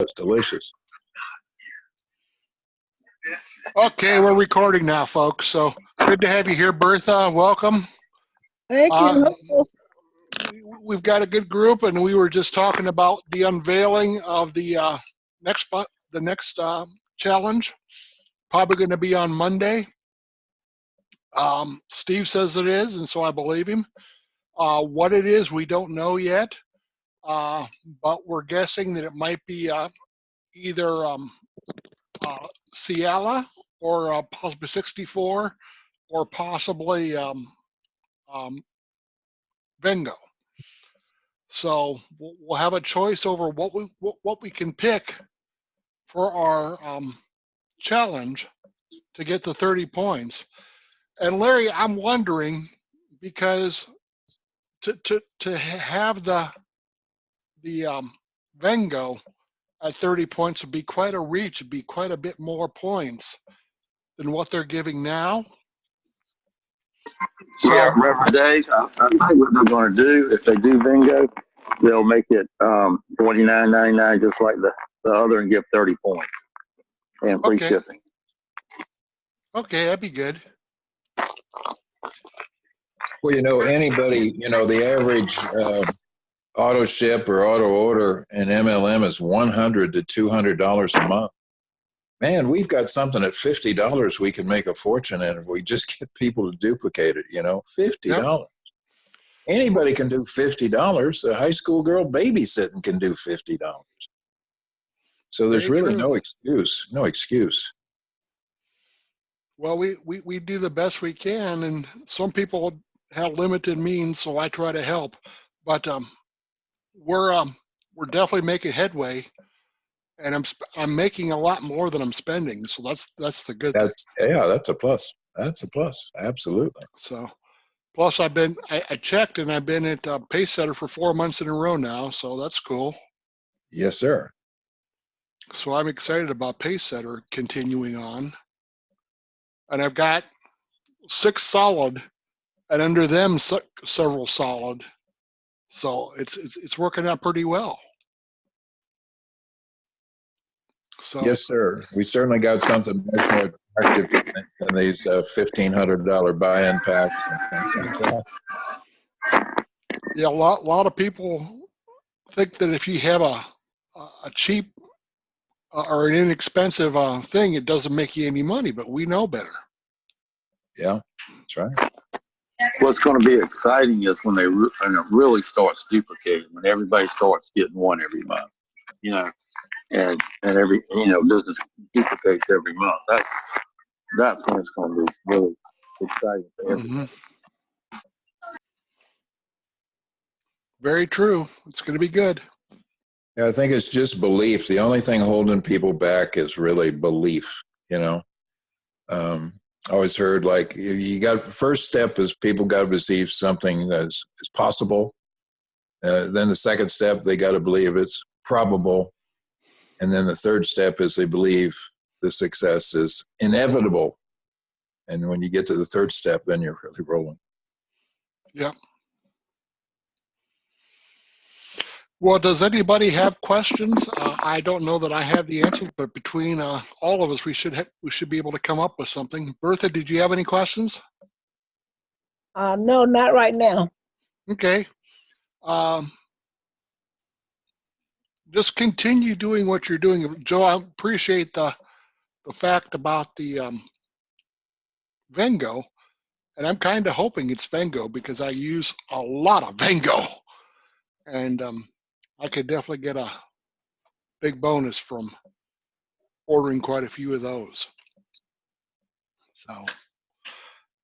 It's delicious. Okay, we're recording now, folks. So good to have you here, Bertha. Welcome. Thank you. We've got a good group, and we were just talking about the unveiling of the next challenge. Probably going to be on Monday. Steve says it is, and so I believe him. What it is, we don't know yet, but we're guessing that it might be either Ciala or possibly 64, or possibly Vengo. So we'll have a choice over what we can pick for our challenge to get the 30 points. And Larry, I'm wondering, because to have the Vengo at 30 points would be quite a reach. It'd be quite a bit more points than what they're giving now. So, yeah, Rev Dave, I think what they're going to do, if they do bingo, they'll make it $29.99 just like the other and give 30 points and free shipping. Okay, that'd be good. Well, anybody, the average auto ship or auto order in MLM is $100 to $200 a month. Man, we've got something at $50 we can make a fortune in if we just get people to duplicate it, $50. Yep. Anybody can do $50. A high school girl babysitting can do $50. So there's really no excuse. No excuse. Well, we do the best we can, and some people have limited means, so I try to help. But we're definitely making headway. And I'm making a lot more than I'm spending, so that's the good thing. Yeah, that's a plus. That's a plus, absolutely. So, plus I checked, and I've been at Pacesetter for 4 months in a row now, so that's cool. Yes, sir. So I'm excited about Pacesetter continuing on, and I've got 6 solid, and under them several solid. So it's working out pretty well. So, yes, sir. We certainly got something much more attractive than these $1,500 buy-in packs. Yeah, a lot of people think that if you have a cheap or an inexpensive thing, it doesn't make you any money, but we know better. Yeah, that's right. What's going to be exciting is when it really starts duplicating, when everybody starts getting one every month, and every business duplicates every month. That's when it's going to be really exciting for everybody. Very true. It's going to be good. Yeah, I think it's just belief. The only thing holding people back is really belief. I always heard first step is people got to believe something is possible. Then the second step, they got to believe it's probable. And then the third step is they believe the success is inevitable. And when you get to the third step, then you're really rolling. Yeah. Well, does anybody have questions? I don't know that I have the answer, but between all of us, we should be able to come up with something. Bertha, did you have any questions? No, not right now. Okay. Just continue doing what you're doing. Joe, I appreciate the fact about the Vengo, and I'm kind of hoping it's Vengo because I use a lot of Vengo, and I could definitely get a big bonus from ordering quite a few of those. So,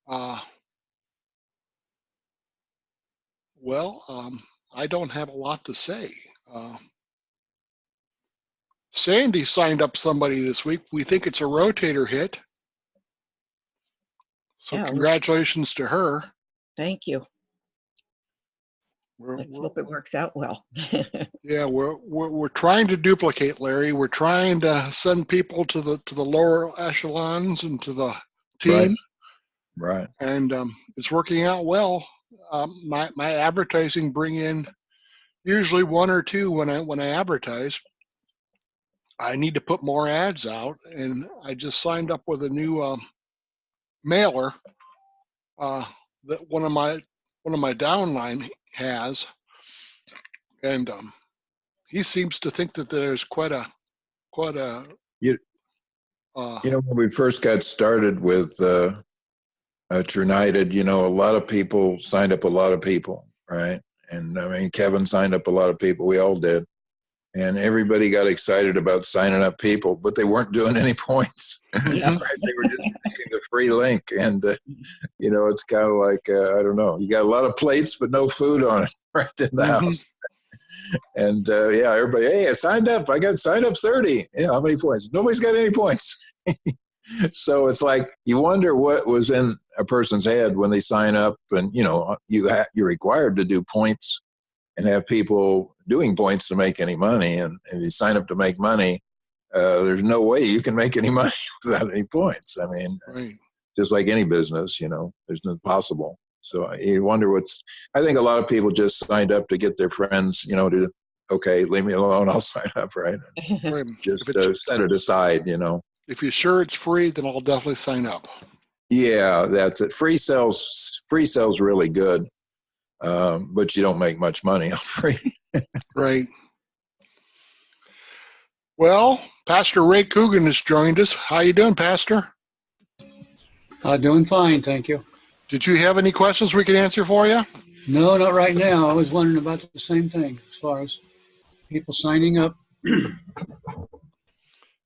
I don't have a lot to say. Sandy signed up somebody this week. We think it's a rotator hit. So congratulations to her. Thank you. Let's hope it works out well. Yeah, we're trying to duplicate, Larry. We're trying to send people to the lower echelons and to the team. Right. And it's working out well. My advertising bring in usually 1 or 2 when I advertise. I need to put more ads out, and I just signed up with a new mailer that one of my downline has, and he seems to think that there's quite a You, when we first got started with United, a lot of people signed up a lot of people, right? And I mean, Kevin signed up a lot of people. We all did. And everybody got excited about signing up people, but they weren't doing any points. Yeah. Right? They were just taking the free link. And, it's kind of like, I don't know, you got a lot of plates, but no food on it right in the house. And, everybody, hey, I signed up. I got signed up 30. Yeah, how many points? Nobody's got any points. So it's like you wonder what was in a person's head when they sign up, and you're required to do points and have people doing points to make any money. And if you sign up to make money, there's no way you can make any money without any points. I mean, right. Just like any business, there's no possible. So you wonder I think a lot of people just signed up to get their friends, to, okay, leave me alone, I'll sign up, right? Right. Just set it aside, If you're sure it's free, then I'll definitely sign up. Yeah, that's it. Free sales really good, but you don't make much money on free. Right. Well, Pastor Ray Coogan has joined us. How you doing, Pastor? Doing fine, thank you. Did you have any questions we can answer for you? No, not right now. I was wondering about the same thing as far as people signing up.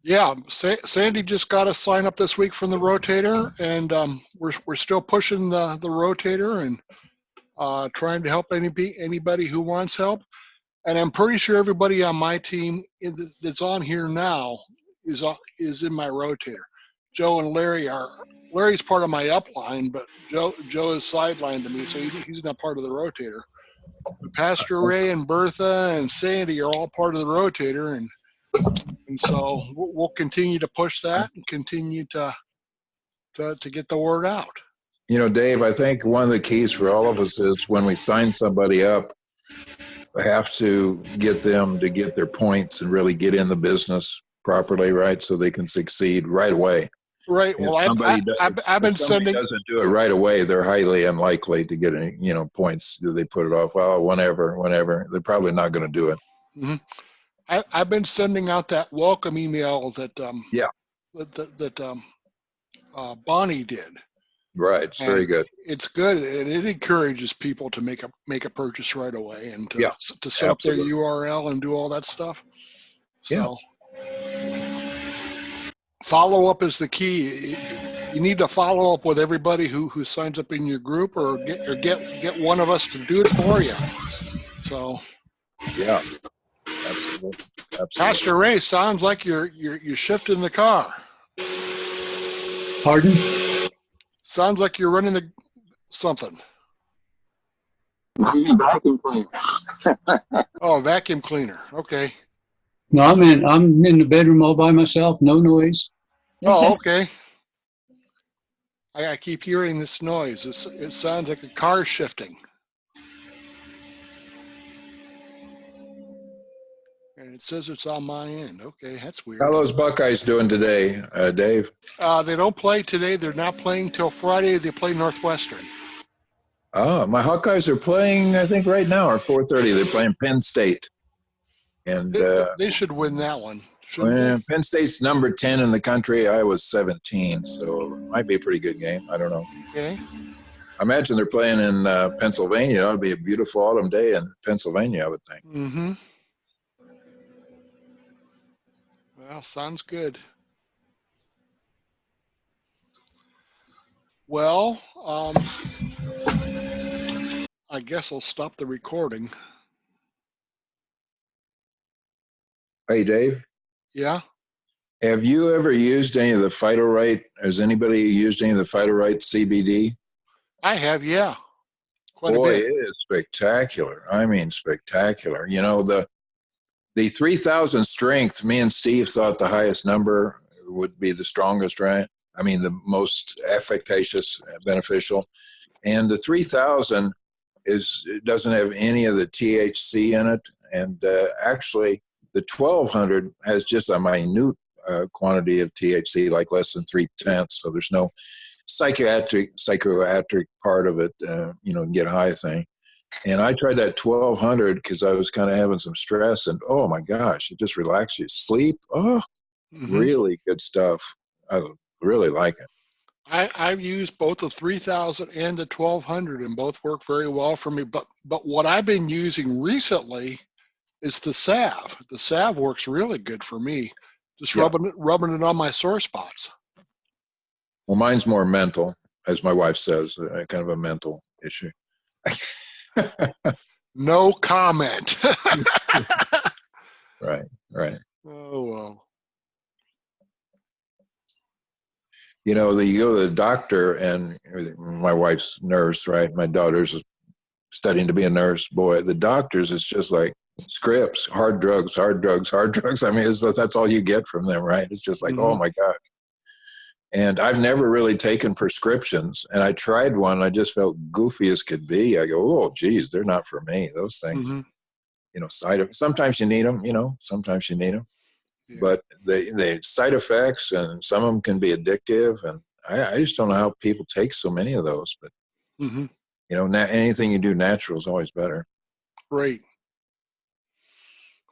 Yeah, Sandy just got us sign up this week from the Rotator, and we're still pushing the Rotator and trying to help anybody who wants help. And I'm pretty sure everybody on my team that's on here now is in my Rotator. Joe and Larry's part of my upline, but Joe is sidelined to me, so he's not part of the Rotator. But Pastor Ray and Bertha and Sandy are all part of the Rotator, and so we'll continue to push that and continue to get the word out. Dave, I think one of the keys for all of us is when we sign somebody up, we have to get them to get their points and really get in the business properly, right? So they can succeed right away. Right. If Well, I've been sending. Doesn't do it right away, they're highly unlikely to get any, points. Do they put it off? Well, whenever. They're probably not going to do it. Mm-hmm. I've been sending out that welcome email that Bonnie did. Right. It's very good. It's good, and it encourages people to make a purchase right away and to set up their URL and do all that stuff. So follow up is the key. You need to follow up with everybody who signs up in your group, or get one of us to do it for you. So yeah, absolutely. Pastor Ray, sounds like you're shifting the car. Pardon? Sounds like you're running something. Vacuum cleaner. Oh, vacuum cleaner. Okay. No, I'm in the bedroom all by myself, no noise. Oh, okay. I keep hearing this noise. It sounds like a car shifting. And it says it's on my end. Okay, that's weird. How are those Buckeyes doing today, Dave? They don't play today. They're not playing till Friday. They play Northwestern. Oh, my Hawkeyes are playing, I think, right now at 4:30. They're playing Penn State. And they should win that one. Shouldn't Penn State's number 10 in the country. Iowa's 17, so it might be a pretty good game. I don't know. Okay. I imagine they're playing in Pennsylvania. It ought to be a beautiful autumn day in Pennsylvania, I would think. Mm-hmm. Well, sounds good. Well, I guess I'll stop the recording. Hey, Dave. Yeah? Have you ever used any of the Phytorite? Has anybody used any of the Phytorite CBD? I have, yeah. Quite Boy, a bit. it is spectacular. I mean, spectacular. The 3,000 strength, me and Steve thought the highest number would be the strongest, right? I mean, the most efficacious, beneficial. And the 3,000 doesn't have any of the THC in it. And actually, The 1200 has just a minute quantity of THC, like less than 3/10. So there's no psychiatric part of it, get high thing. And I tried that 1200 because I was kind of having some stress, and oh my gosh, it just relaxes you. Sleep, really good stuff. I really like it. I've used both the 3000 and the 1200, and both work very well for me. But what I've been using recently is the salve. The salve works really good for me. Just Yeah. rubbing it on my sore spots. Well, mine's more mental, as my wife says, kind of a mental issue. No comment. Right. Oh well. You go to the doctor, and my wife's nurse, right? My daughter's studying to be a nurse. Boy, the doctors, it's just like scripts, hard drugs. I mean, that's all you get from them, right? It's just like, oh my God. And I've never really taken prescriptions, and I tried one. I just felt goofy as could be. I go, oh, geez, they're not for me. Those things, sometimes you need them, sometimes you need them. Yeah. But they side effects, and some of them can be addictive. And I just don't know how people take so many of those. But, anything you do natural is always better. Great.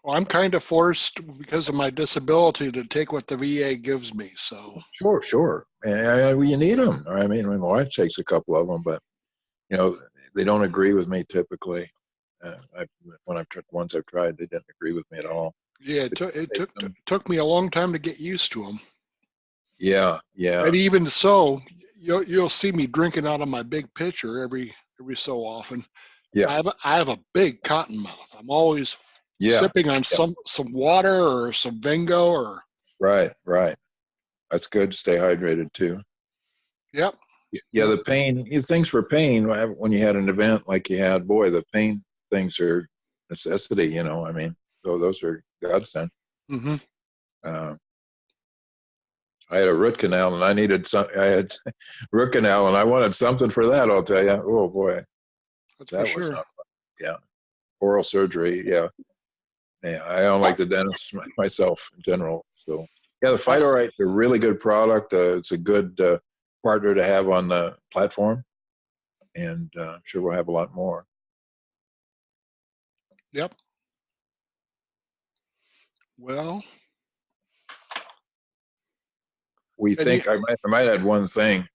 Well, I'm kind of forced because of my disability to take what the VA gives me. So Sure. And you need them. I mean, my wife takes a couple of them, but they don't agree with me typically. Once I've tried, they didn't agree with me at all. yeah, it took me a long time to get used to them. Yeah. And even so, you'll see me drinking out of my big pitcher every so often. Yeah. I have a big cotton mouth. I'm always sipping on some water or some Vengo or. Right. That's good. Stay hydrated too. Yep. Yeah, the pain, things for pain, when you had an event like you had, boy, the pain things are necessity, I mean, so those are godsend. I had a root canal, and I had root canal, and I wanted something for that, I'll tell you. Oh, boy. That's that for was sure. not fun. Yeah. Oral surgery, yeah. I don't like the dentist myself in general. So, yeah, the Phytorite's a really good product. It's a good partner to have on the platform, and I'm sure we'll have a lot more. Yep. Well, we think I might add one thing.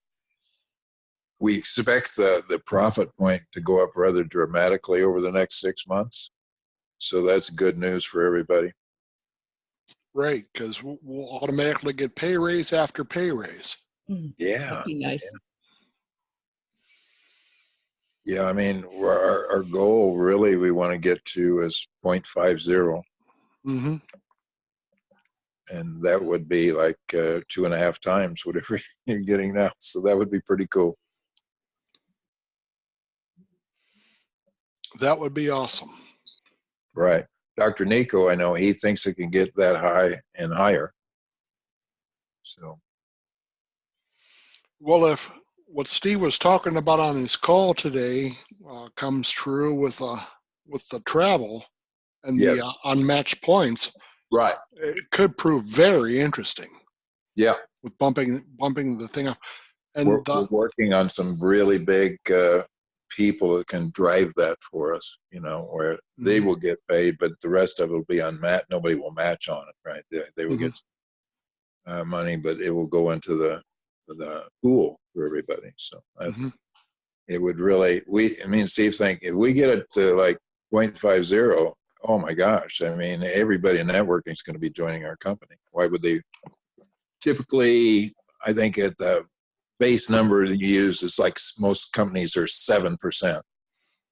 We expect the profit point to go up rather dramatically over the next 6 months. So that's good news for everybody. Right, because we'll automatically get pay raise after pay raise. Yeah. That'd be nice. Yeah, I mean, our goal really we want to get to is 0.50. And that would be like 2.5 times whatever you're getting now. So that would be pretty cool. That would be awesome. Right. Dr. Nico, I know he thinks it can get that high and higher. So. Well, if what Steve was talking about on his call today comes true with the travel and the unmatched points, right, it could prove very interesting. Yeah. With bumping the thing up. And we're working on some really big people that can drive that for us, where they will get paid, but the rest of it will be unmatched. Nobody will match on it, right? They will get money, but it will go into the pool for everybody. So that's it would really Steve, think if we get it to like 0.50, oh my gosh, I mean, everybody in networking is going to be joining our company. Why would they? Typically, I think at the base number you use is like most companies are 7%.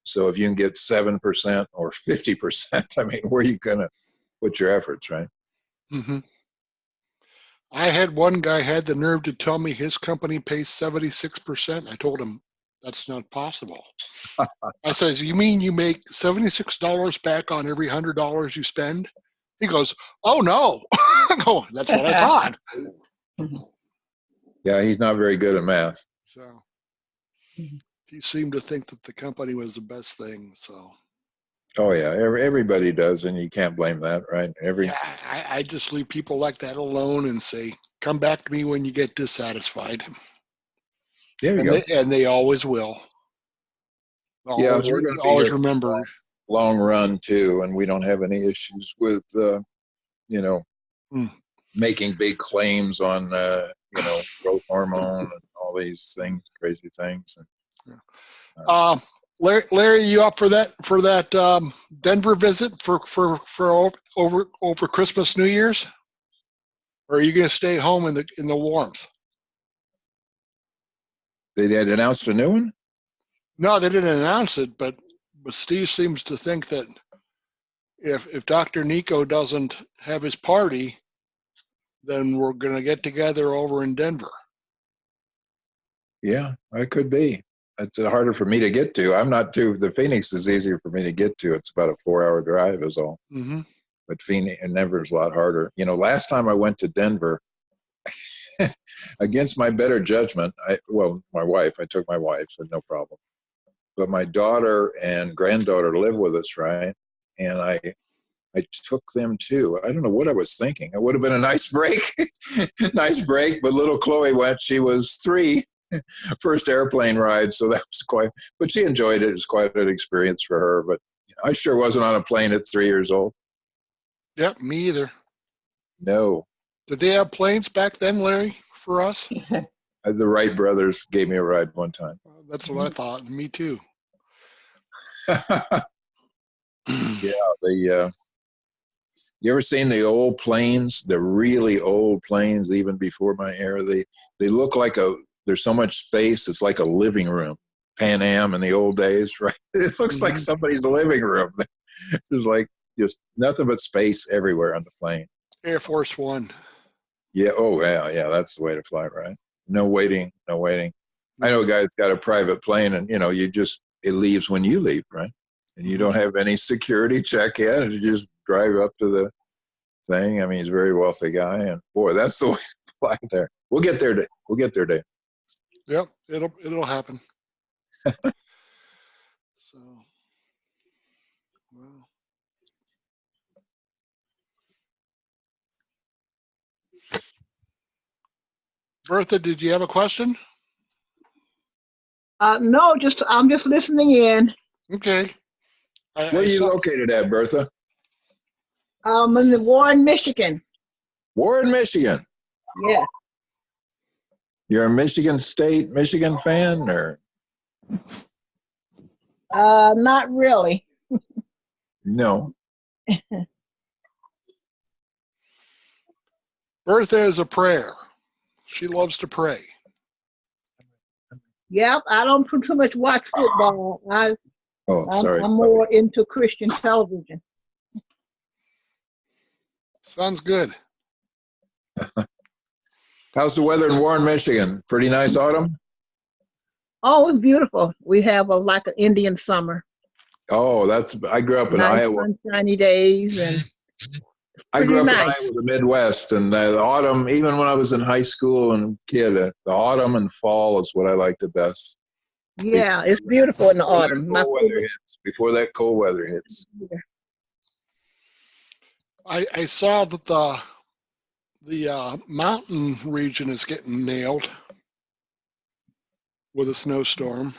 So if you can get 7% or 50%, I mean, where are you going to put your efforts, right? I had one guy had the nerve to tell me his company pays 76%. I told him that's not possible. I says, you mean you make $76 back on every $100 you spend? He goes, oh no. No, that's what I thought. Yeah, he's not very good at math. So he seemed to think that the company was the best thing. So Oh yeah, everybody does, and you can't blame that, right? Yeah, I just leave people like that alone and say, come back to me when you get dissatisfied. There you And go. they always will. Yeah, Always, we're going to be always here for remember. a long run too, and we don't have any issues with you know Hmm. making big claims on growth hormone and all these things, crazy things. Larry, you up for that Denver visit for over Christmas, New Year's? Or are you going to stay home in the warmth? They had announced a new one. No, they didn't announce it, but Steve seems to think that if Dr. Nico doesn't have his party, then we're going to get together over in Denver. Yeah, it could be. It's harder for me to get to. I'm not too. The Phoenix is easier for me to get to. It's about a 4-hour drive, is all. Mm-hmm. But Phoenix and Denver's a lot harder. Last time I went to Denver, against my better judgment, my wife. I took my wife, so no problem. But my daughter and granddaughter live with us, right? And I took them too. I don't know what I was thinking. It would have been a nice break, nice break. But little Chloe went. She was 3, first airplane ride, so that was quite. But she enjoyed it. It was quite an experience for her. But I sure wasn't on a plane at 3 years old. Yep, me either. No. Did they have planes back then, Larry, for us? The Wright brothers gave me a ride one time. That's what I thought. Me too. Yeah, you ever seen the old planes, the really old planes, even before my era? They look like there's so much space, it's like a living room. Pan Am in the old days, right? It looks like somebody's living room. There's like just nothing but space everywhere on the plane. Air Force One. Yeah, oh yeah, that's the way to fly, right? No waiting. I know a guy that's got a private plane, and it leaves when you leave, right? And you don't have any security check in, and you just drive up to the thing. I mean, he's a very wealthy guy, and boy, that's the way to fly there. We'll get there, Dave. Yep, it'll happen. So, well. Bertha, did you have a question? No, I'm just listening in. Okay. Where are you located at, Bertha? In the Warren, Michigan. Warren, Michigan. Yeah. You're a Michigan fan, or? Not really. No. Bertha is a prayer. She loves to pray. Yep, I don't too much watch football. Sorry. I'm more into Christian television. Sounds good. How's the weather in Warren, Michigan? Pretty nice autumn? Oh, it's beautiful. We have like an Indian summer. Oh, I grew up in nice Iowa. Sunshiny days and I grew up nice. in Iowa, the Midwest, and the autumn, even when I was in high school and kid, the autumn and fall is what I like the best. Yeah, it's beautiful in the autumn. Before that cold weather hits. I saw that the mountain region is getting nailed with a snowstorm.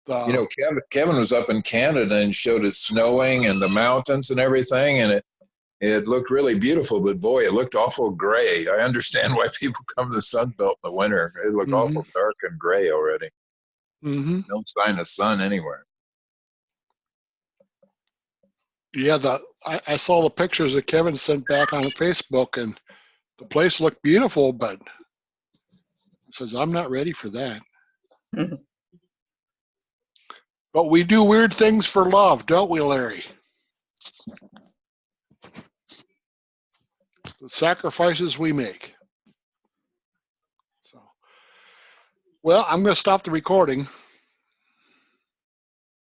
Kevin was up in Canada and showed it snowing and the mountains and everything, and it looked really beautiful, but boy, it looked awful gray. I understand why people come to the Sun Belt in the winter. It looked awful dark and gray already. No sign of sun anywhere. Yeah, I saw the pictures that Kevin sent back on Facebook, and the place looked beautiful, but he says, I'm not ready for that. But we do weird things for love, don't we, Larry? The sacrifices we make. So, well, I'm going to stop the recording.